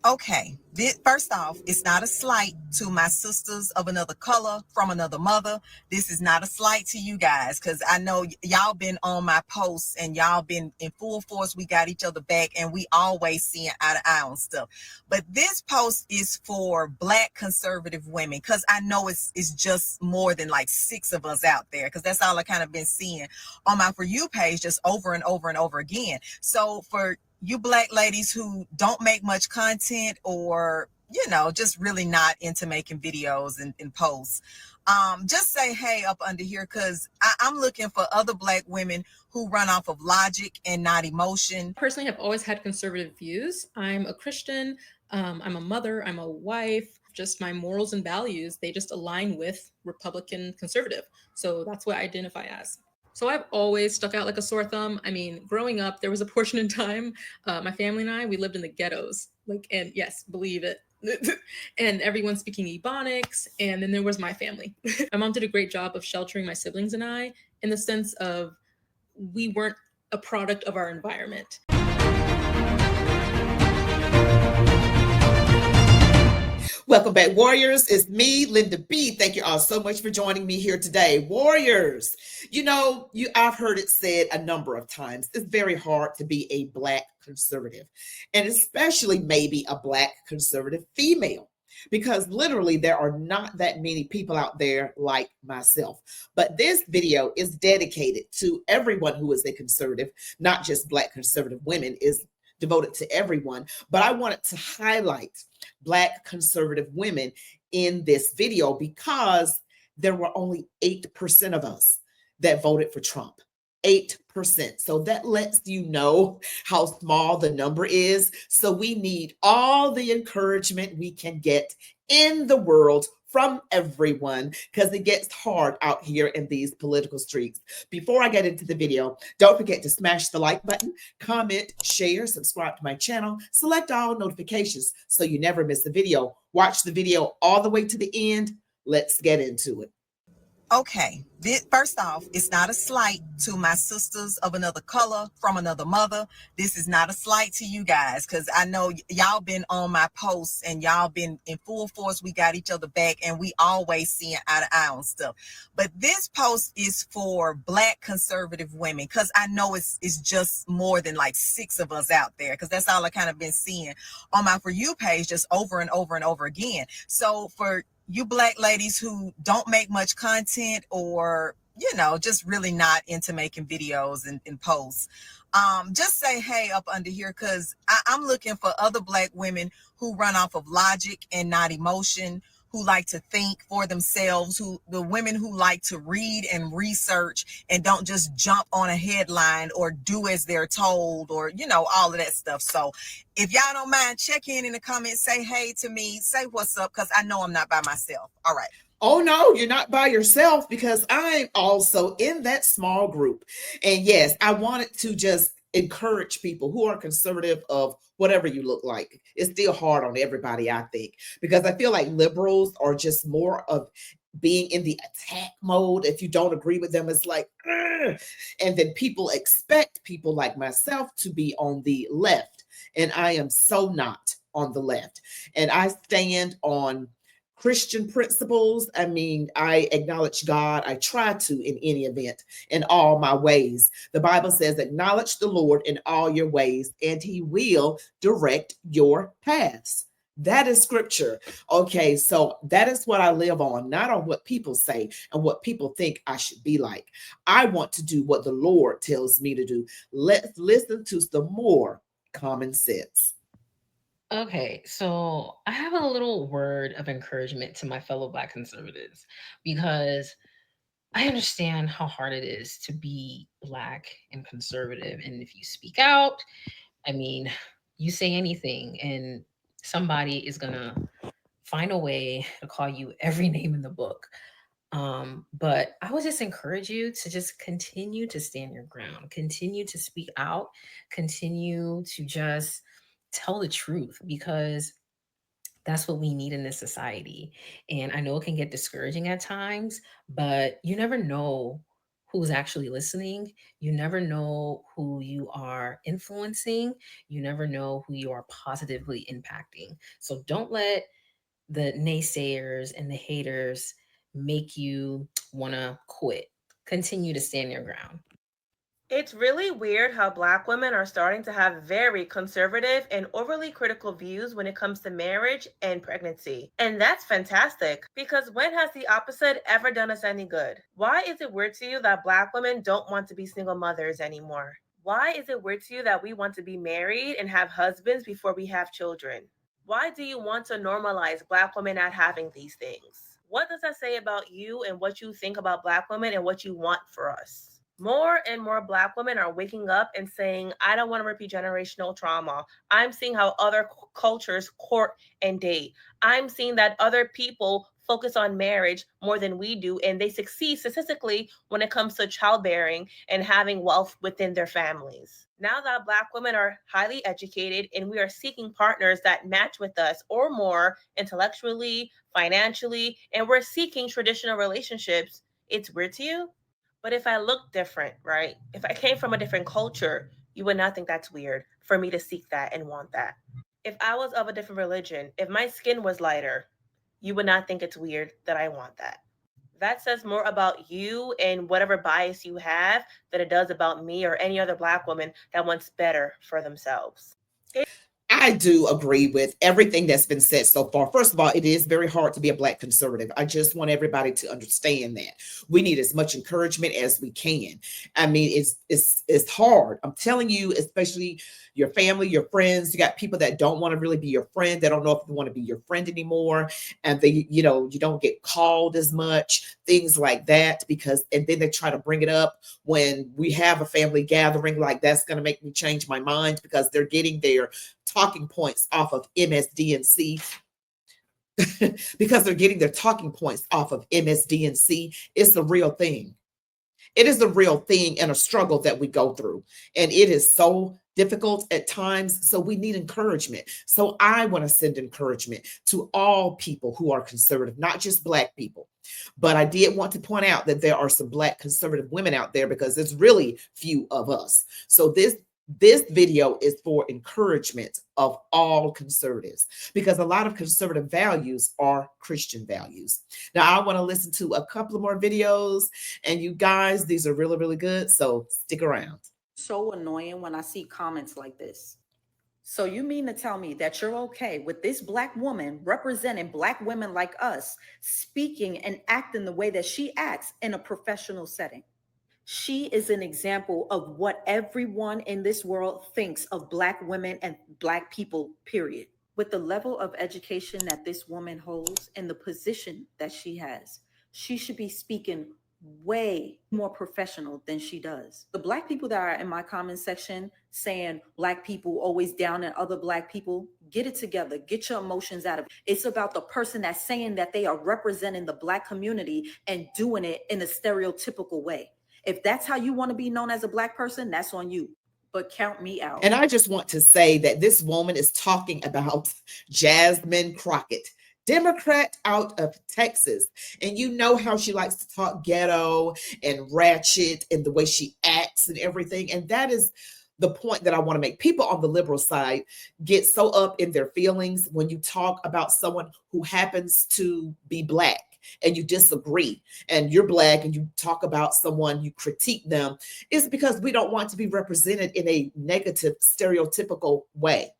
Okay, first off, it's not a slight to my sisters of another color from another mother. This is not a slight to you guys because I know y'all been on my posts and y'all been in full force. We got each other back and we always seeing eye to eye on stuff. But this post is for Black conservative women because I know it's just more than like 6 of us out there because that's all I kind of been seeing on my For You page just over and over and over again. So for you Black ladies who don't make much content or just really not into making videos and posts, just say hey up under here because I'm looking for other Black women who run off of logic and not emotion. Personally, have always had conservative views. I'm a Christian, I'm a mother, I'm a wife. Just my morals and values, they just align with Republican conservative. So that's what I identify as. So I've always stuck out like a sore thumb. I mean, growing up, there was a portion in time, my family and I, we lived in the ghettos. Like, and yes, believe it. And everyone speaking Ebonics. And then there was my family. My mom did a great job of sheltering my siblings and I in the sense of we weren't a product of our environment. Welcome back, Warriors. It's me, Linda B. Thank you all so much for joining me here today. Warriors, I've heard it said a number of times. It's very hard to be a Black conservative, and especially maybe a Black conservative female, because literally there are not that many people out there like myself. But this video is dedicated to everyone who is a conservative, not just Black conservative women, is devoted to everyone. But I wanted to highlight Black conservative women in this video because there were only 8% of us that voted for Trump. 8%. So that lets you know how small the number is. So we need all the encouragement we can get in the world from everyone because it gets hard out here in these political streets. Before I get into the video, don't forget to smash the like button, comment, share, subscribe to my channel, select all notifications so you never miss a video. Watch the video all the way to the end. Let's get into it. Okay, first off, it's not a slight to my sisters of another color from another mother. This is not a slight to you guys because I know y'all been on my posts and y'all been in full force. We got each other back and we always seeing eye to eye on stuff. But this post is for Black conservative women because I know it's just more than like 6 of us out there because that's all I kind of been seeing on my For You page just over and over and over again. So for you Black ladies who don't make much content or just really not into making videos and posts, just say hey up under here because I'm looking for other Black women who run off of logic and not emotion, who like to think for themselves, the women who like to read and research and don't just jump on a headline or do as they're told or all of that stuff. So if y'all don't mind, check in the comments, say hey to me, say what's up, because I know I'm not by myself. All right. Oh no, you're not by yourself because I'm also in that small group. And yes, I wanted to just encourage people who are conservative of whatever you look like. It's still hard on everybody, I think, because I feel like liberals are just more of being in the attack mode. If you don't agree with them, it's like, "Ugh." And then people expect people like myself to be on the left. And I am so not on the left. And I stand on Christian principles. I mean, I acknowledge God. I try to in any event in all my ways. The Bible says, acknowledge the Lord in all your ways, and he will direct your paths. That is scripture. Okay, so that is what I live on, not on what people say and what people think I should be like. I want to do what the Lord tells me to do. Let's listen to some more common sense. Okay, so I have a little word of encouragement to my fellow Black conservatives because I understand how hard it is to be Black and conservative. And if you speak out, I mean, you say anything, and somebody is going to find a way to call you every name in the book. But I would just encourage you to just continue to stand your ground, continue to speak out, continue to just tell the truth because that's what we need in this society. And I know it can get discouraging at times, but you never know who's actually listening. You never know who you are influencing. You never know who you are positively impacting. So don't let the naysayers and the haters make you want to quit. Continue to stand your ground. It's really weird how Black women are starting to have very conservative and overly critical views when it comes to marriage and pregnancy. And that's fantastic, because when has the opposite ever done us any good? Why is it weird to you that Black women don't want to be single mothers anymore? Why is it weird to you that we want to be married and have husbands before we have children? Why do you want to normalize Black women not having these things? What does that say about you and what you think about Black women and what you want for us? More and more Black women are waking up and saying, I don't want to repeat generational trauma. I'm seeing how other cultures court and date. I'm seeing that other people focus on marriage more than we do, and they succeed statistically when it comes to childbearing and having wealth within their families. Now that Black women are highly educated and we are seeking partners that match with us or more intellectually, financially, and we're seeking traditional relationships, it's weird to you? But if I look different, right? If I came from a different culture, you would not think that's weird for me to seek that and want that. If I was of a different religion, if my skin was lighter, you would not think it's weird that I want that. That says more about you and whatever bias you have than it does about me or any other Black woman that wants better for themselves. I do agree with everything that's been said so far. First of all, it is very hard to be a Black conservative. I just want everybody to understand that we need as much encouragement as we can. I mean, it's hard. I'm telling you, especially your family, your friends. You got people that don't want to really be your friend. They don't know if they want to be your friend anymore, and they, you know, you don't get called as much, things like that. Because and then they try to bring it up when we have a family gathering. Like that's going to make me change my mind because they're getting their talking points off of MSDNC because they're getting their talking points off of MSDNC. It's the real thing. It is the real thing and a struggle that we go through. And it is so difficult at times. So we need encouragement. So I want to send encouragement to all people who are conservative, not just Black people. But I did want to point out that there are some Black conservative women out there because there's really few of us. So this video is for encouragement of all conservatives because a lot of conservative values are Christian values. Now, I want to listen to a couple of more videos, and you guys, these are really, really good. So stick around. So annoying when I see comments like this. So you mean to tell me that you're okay with this Black woman representing Black women like us speaking and acting the way that she acts in a professional setting? She is an example of what everyone in this world thinks of Black women and Black people, period. With the level of education that this woman holds and the position that she has, she should be speaking way more professional than she does. The Black people that are in my comment section saying Black people always down at other Black people, get it together. Get your emotions out of it. It's about the person that's saying that they are representing the Black community and doing it in a stereotypical way. If that's how you want to be known as a Black person, that's on you. But count me out. And I just want to say that this woman is talking about Jasmine Crockett, Democrat out of Texas. And you know how she likes to talk ghetto and ratchet and the way she acts and everything. And that is the point that I want to make. People on the liberal side get so up in their feelings when you talk about someone who happens to be Black and you disagree and you're Black and you talk about someone, you critique them. It's because we don't want to be represented in a negative, stereotypical way.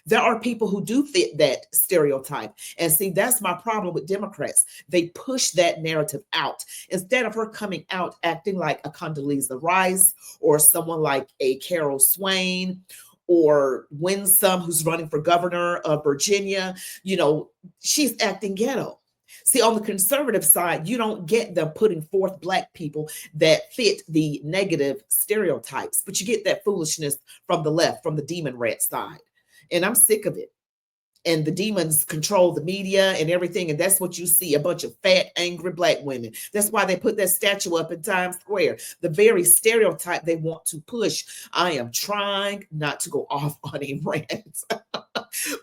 There are people who do fit that stereotype. And see, that's my problem with Democrats. They push that narrative out instead of her coming out acting like a Condoleezza Rice or someone like a Carol Swain or Winsome, who's running for governor of Virginia. You know, she's acting ghetto. See, on the conservative side, you don't get them putting forth Black people that fit the negative stereotypes, but you get that foolishness from the left, from the demon rat side. And I'm sick of it. And the demons control the media and everything. And that's what you see, a bunch of fat, angry Black women. That's why they put that statue up in Times Square. The very stereotype they want to push. I am trying not to go off on a rant.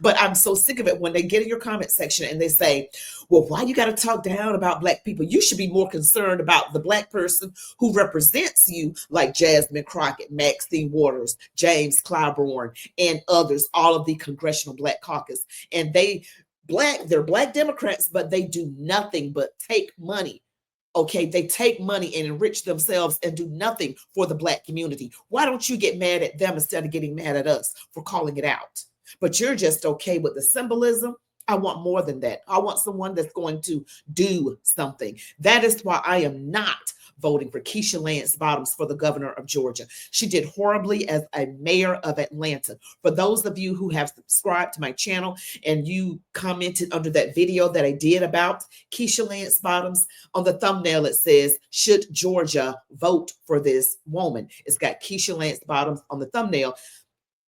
But I'm so sick of it when they get in your comment section and they say, well, why you got to talk down about Black people? You should be more concerned about the Black person who represents you, like Jasmine Crockett, Maxine Waters, James Clyburn, and others, all of the Congressional Black Caucus. And they're Black Democrats, but they do nothing but take money. Okay, they take money and enrich themselves and do nothing for the Black community. Why don't you get mad at them instead of getting mad at us for calling it out? But you're just okay with the symbolism. I want more than that. I want someone that's going to do something. That is why I am not voting for Keisha Lance Bottoms for the governor of Georgia. She did horribly as a mayor of Atlanta. For those of you who have subscribed to my channel and you commented under that video that I did about Keisha Lance Bottoms, on the thumbnail it says, should Georgia vote for this woman? It's got Keisha Lance Bottoms on the thumbnail.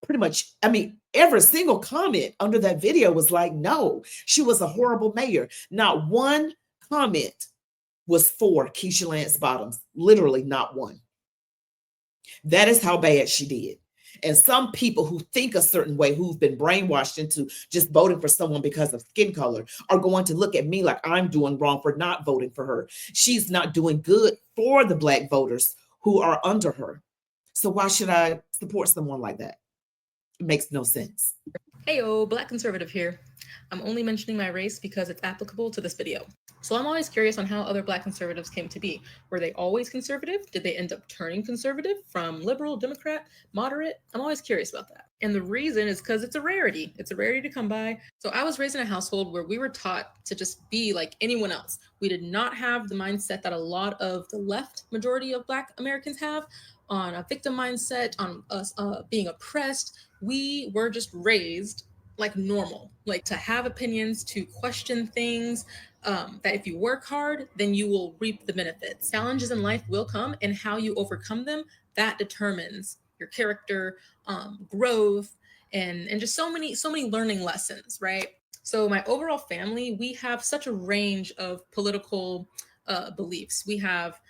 Pretty much, I mean, every single comment under that video was like, no, she was a horrible mayor. Not one comment was for Keisha Lance Bottoms. Literally not one. That is how bad she did. And some people who think a certain way, who've been brainwashed into just voting for someone because of skin color, are going to look at me like I'm doing wrong for not voting for her. She's not doing good for the Black voters who are under her. So why should I support someone like that? It makes no sense. Heyo, Black conservative here. I'm only mentioning my race because it's applicable to this video. So I'm always curious on how other Black conservatives came to be. Were they always conservative? Did they end up turning conservative from liberal, Democrat, moderate? I'm always curious about that. And the reason is because it's a rarity. It's a rarity to come by. So I was raised in a household where we were taught to just be like anyone else. We did not have the mindset that a lot of the left majority of Black Americans have, on a victim mindset, on us being oppressed. We were just raised like normal, like to have opinions, to question things, that if you work hard, then you will reap the benefits. Challenges in life will come, and how you overcome them, that determines your character, growth, and just so many learning lessons, right? So my overall family, we have such a range of political beliefs. We have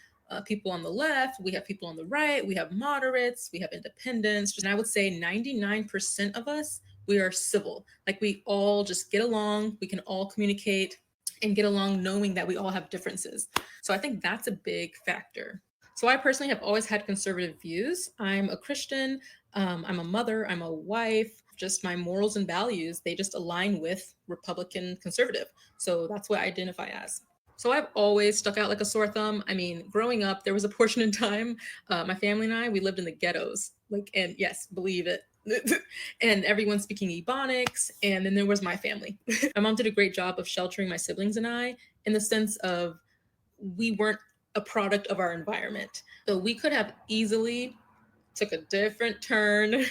people on the left, we have people on the right, we have moderates, we have independents, and I would say 99% of us, we are civil. Like we all just get along, we can all communicate and get along knowing that we all have differences. So I think that's a big factor. So I personally have always had conservative views. I'm a Christian, I'm a mother, I'm a wife, just my morals and values, they just align with Republican conservative. So that's what I identify as. So I've always stuck out like a sore thumb. I mean, growing up, there was a portion in time, my family and I, we lived in the ghettos, like, and yes, believe it. And everyone speaking Ebonics. And then there was my family. My mom did a great job of sheltering my siblings and I, in the sense of we weren't a product of our environment. So we could have easily took a different turn,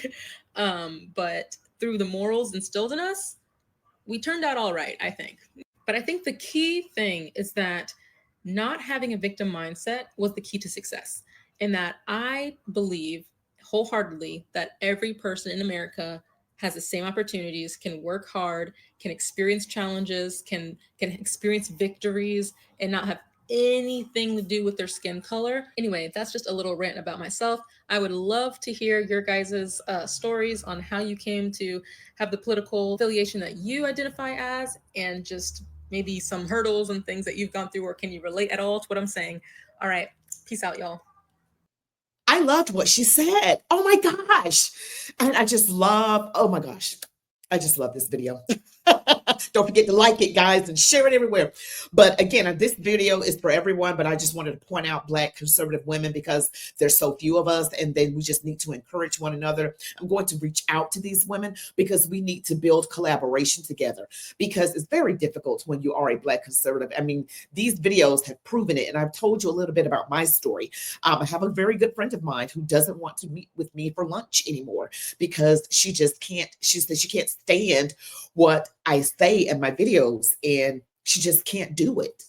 but through the morals instilled in us, we turned out all right, I think. But I think the key thing is that not having a victim mindset was the key to success. And that I believe wholeheartedly that every person in America has the same opportunities, can work hard, can experience challenges, can experience victories, and not have anything to do with their skin color. Anyway, that's just a little rant about myself. I would love to hear your guys' stories on how you came to have the political affiliation that you identify as, and just maybe some hurdles and things that you've gone through, or can you relate at all to what I'm saying? All right, peace out, y'all. I loved what she said. Oh my gosh. And I just love, oh my gosh. I just love this video. Don't forget to like it, guys, and share it everywhere. But again, this video is for everyone, but I just wanted to point out Black conservative women because there's so few of us, and then we just need to encourage one another. I'm going to reach out to these women because we need to build collaboration together, because it's very difficult when you are a Black conservative. I mean, these videos have proven it, and I've told you a little bit about my story. I have a very good friend of mine who doesn't want to meet with me for lunch anymore because she just can't, she says she can't stand what I say in my videos, and she just can't do it.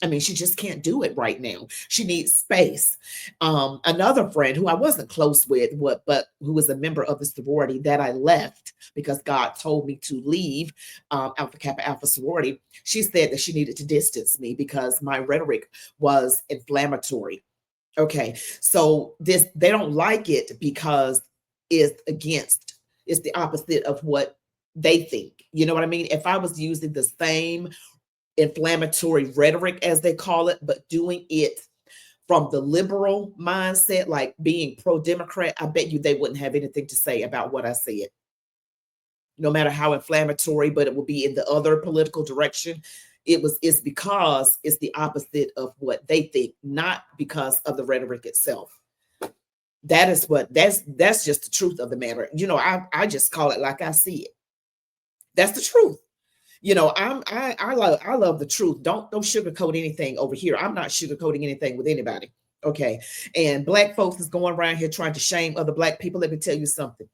I mean, she just can't do it right now. She needs space. Another friend who I wasn't close with, but who was a member of the sorority that I left because God told me to leave Alpha Kappa Alpha sorority, she said that she needed to distance me because my rhetoric was inflammatory. Okay, so they don't like it because it's the opposite of what they think. You know what I mean? If I was using the same inflammatory rhetoric, as they call it, but doing it from the liberal mindset, like being pro-Democrat, I bet you they wouldn't have anything to say about what I said. No matter how inflammatory, but it will be in the other political direction. It's because it's the opposite of what they think, not because of the rhetoric itself. That's just the truth of the matter. You know, I just call it like I see it. That's the truth. You know, I love the truth. Don't sugarcoat anything over here. I'm not sugarcoating anything with anybody. Okay. And black folks is going around here trying to shame other black people. Let me tell you something.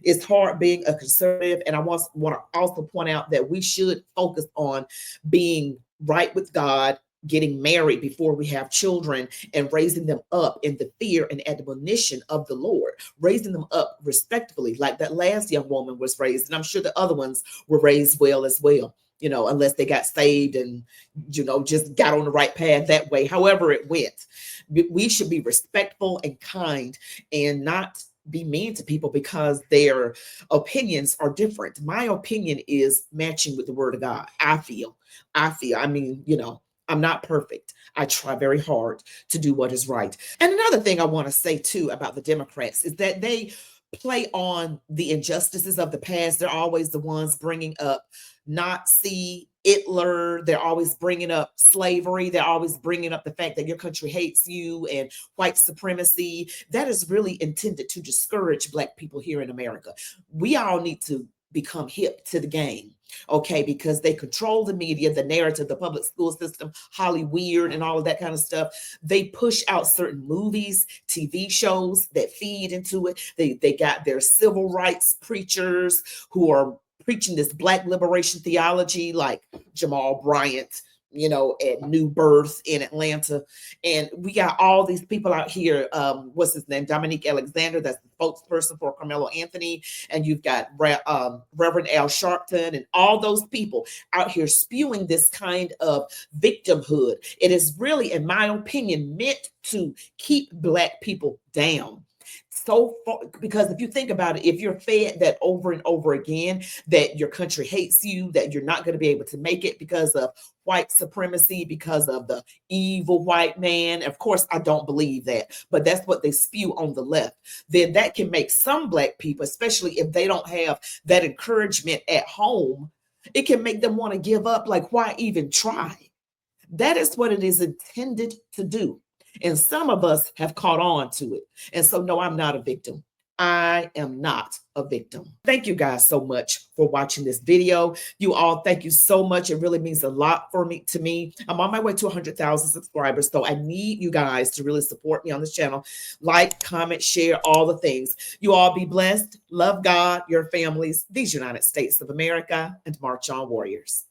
It's hard being a conservative. And I want to also point out that we should focus on being right with God, getting married before we have children, and raising them up in the fear and admonition of the Lord, raising them up respectfully, like that last young woman was raised. And I'm sure the other ones were raised well as well, you know, unless they got saved and, you know, just got on the right path that way. However it went, we should be respectful and kind and not be mean to people because their opinions are different. My opinion is matching with the word of God. I feel, I mean, you know, I'm not perfect. I try very hard to do what is right. And another thing I want to say too about the Democrats is that they play on the injustices of the past. They're always the ones bringing up Nazi, Hitler. They're always bringing up slavery. They're always bringing up the fact that your country hates you and white supremacy. That is really intended to discourage Black people here in America. We all need to become hip to the game, okay? Because they control the media, the narrative, the public school system, Hollywood, and all of that kind of stuff. They push out certain movies, TV shows that feed into it. They got their civil rights preachers who are preaching this Black liberation theology, like Jamal Bryant, you know, at New Birth in Atlanta. And we got all these people out here. What's his name? Dominique Alexander, that's the spokesperson for Carmelo Anthony. And you've got Reverend Al Sharpton and all those people out here spewing this kind of victimhood. It is really, in my opinion, meant to keep Black people down. So far, because if you think about it, if you're fed that over and over again, that your country hates you, that you're not going to be able to make it because of white supremacy, because of the evil white man. Of course, I don't believe that, but that's what they spew on the left. Then that can make some Black people, especially if they don't have that encouragement at home, it can make them want to give up. Like, why even try? That is what it is intended to do. And some of us have caught on to it. And so, no, I'm not a victim. I am not a victim. Thank you guys so much for watching this video. You all, thank you so much. It really means a lot to me. I'm on my way to 100,000 subscribers. So I need you guys to really support me on this channel. Like, comment, share, all the things. You all be blessed. Love God, your families, these United States of America, and march on, warriors.